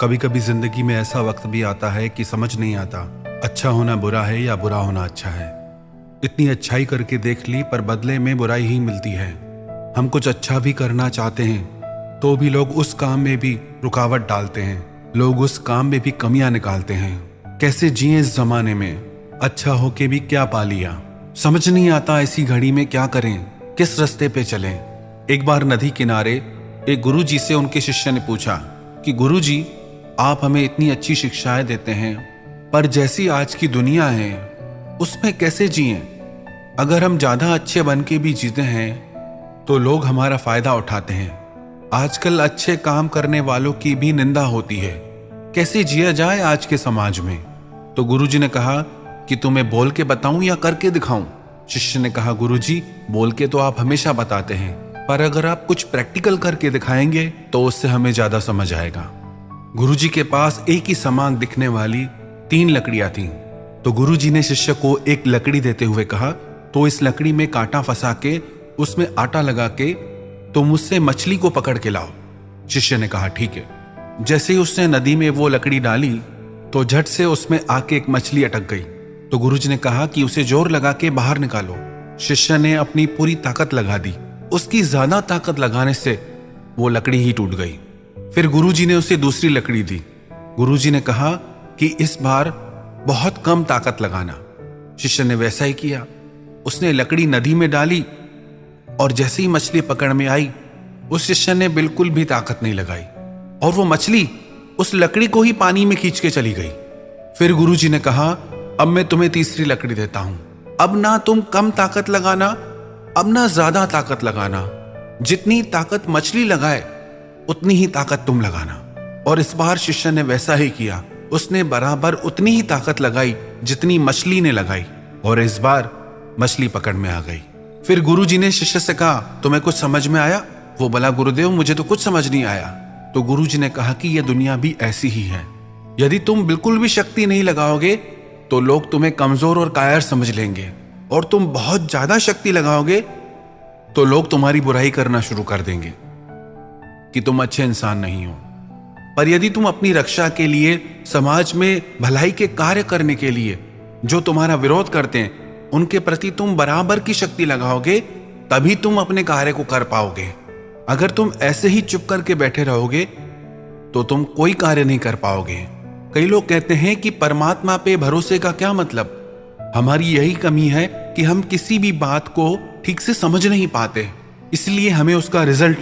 कभी कभी जिंदगी में ऐसा वक्त भी आता है कि समझ नहीं आता अच्छा होना बुरा है या बुरा होना अच्छा है। इतनी अच्छाई करके देख ली पर बदले में बुराई ही मिलती है। हम कुछ अच्छा भी करना चाहते हैं तो भी लोग उस काम में भी रुकावट डालते हैं। लोग उस काम में भी कमियां निकालते हैं। कैसे जिए इस जमाने में, अच्छा होके भी क्या पा लिया। समझ नहीं आता ऐसी घड़ी में क्या करें, किस रास्ते पे चलें। एक बार नदी किनारे एक गुरुजी से उनके शिष्य ने पूछा कि गुरुजी, आप हमें इतनी अच्छी शिक्षाएं देते हैं पर जैसी आज की दुनिया है उसमें कैसे जिएं? अगर हम ज्यादा अच्छे बन के भी जीते हैं तो लोग हमारा फायदा उठाते हैं। आजकल अच्छे काम करने वालों की भी निंदा होती है। कैसे जिया जाए आज के समाज में? तो गुरुजी ने कहा कि तुम्हें बोल के बताऊं या करके दिखाऊं? शिष्य ने कहा गुरुजी, बोल के तो आप हमेशा बताते हैं पर अगर आप कुछ प्रैक्टिकल करके दिखाएंगे तो उससे हमें ज्यादा समझ आएगा। गुरुजी के पास एक ही समान दिखने वाली 3 लकड़ियां थीं। तो गुरुजी ने शिष्य को एक लकड़ी देते हुए कहा, तो इस लकड़ी में कांटा फंसा के उसमें आटा लगा के तो मुझसे मछली को पकड़ के लाओ। शिष्य ने कहा ठीक है। जैसे ही उसने नदी में वो लकड़ी डाली तो झट से उसमें आके एक मछली अटक गई। तो गुरुजी ने कहा कि उसे जोर लगा के बाहर निकालो। शिष्य ने अपनी पूरी ताकत लगा दी। उसकी ज्यादा ताकत लगाने से वो लकड़ी ही टूट गई। फिर गुरुजी ने उसे दूसरी लकड़ी दी। गुरुजी ने कहा कि इस बार बहुत कम ताकत लगाना। शिष्य ने वैसा ही किया। उसने लकड़ी नदी में डाली और जैसे ही मछली पकड़ में आई उस शिष्य ने बिल्कुल भी ताकत नहीं लगाई और वो मछली उस लकड़ी को ही पानी में खींच के चली गई। फिर गुरुजी ने कहा, अब मैं तुम्हें तीसरी लकड़ी देता हूं। अब ना तुम कम ताकत लगाना, अब ना ज्यादा ताकत लगाना। जितनी ताकत मछली लगाए उतनी ही ताकत तुम लगाना। और इस बार शिष्य ने वैसा ही किया। उसने बराबर उतनी ही ताकत लगाई जितनी मछली ने लगाई और इस बार मछली पकड़ में आ गई। फिर गुरुजी ने शिष्य से कहा, तुम्हें कुछ समझ में आया? वो बोला, गुरुदेव मुझे तो कुछ समझ नहीं आया। तो गुरुजी ने कहा कि यह दुनिया भी ऐसी ही है। यदि तुम बिल्कुल भी शक्ति नहीं लगाओगे तो लोग तुम्हें कमजोर और कायर समझ लेंगे और तुम बहुत ज्यादा शक्ति लगाओगे तो लोग तुम्हारी बुराई करना शुरू कर देंगे कि तुम अच्छे इंसान नहीं हो। पर यदि तुम अपनी रक्षा के लिए, समाज में भलाई के कार्य करने के लिए जो तुम्हारा विरोध करते हैं उनके प्रति तुम बराबर की शक्ति लगाओगे तभी तुम अपने कार्य को कर पाओगे। अगर तुम ऐसे ही चुप करके बैठे रहोगे तो तुम कोई कार्य नहीं कर पाओगे। कई लोग कहते हैं कि परमात्मा पे भरोसे का क्या मतलब? हमारी यही कमी है कि हम किसी भी बात को ठीक से समझ नहीं पाते, इसलिए हमें उसका रिजल्ट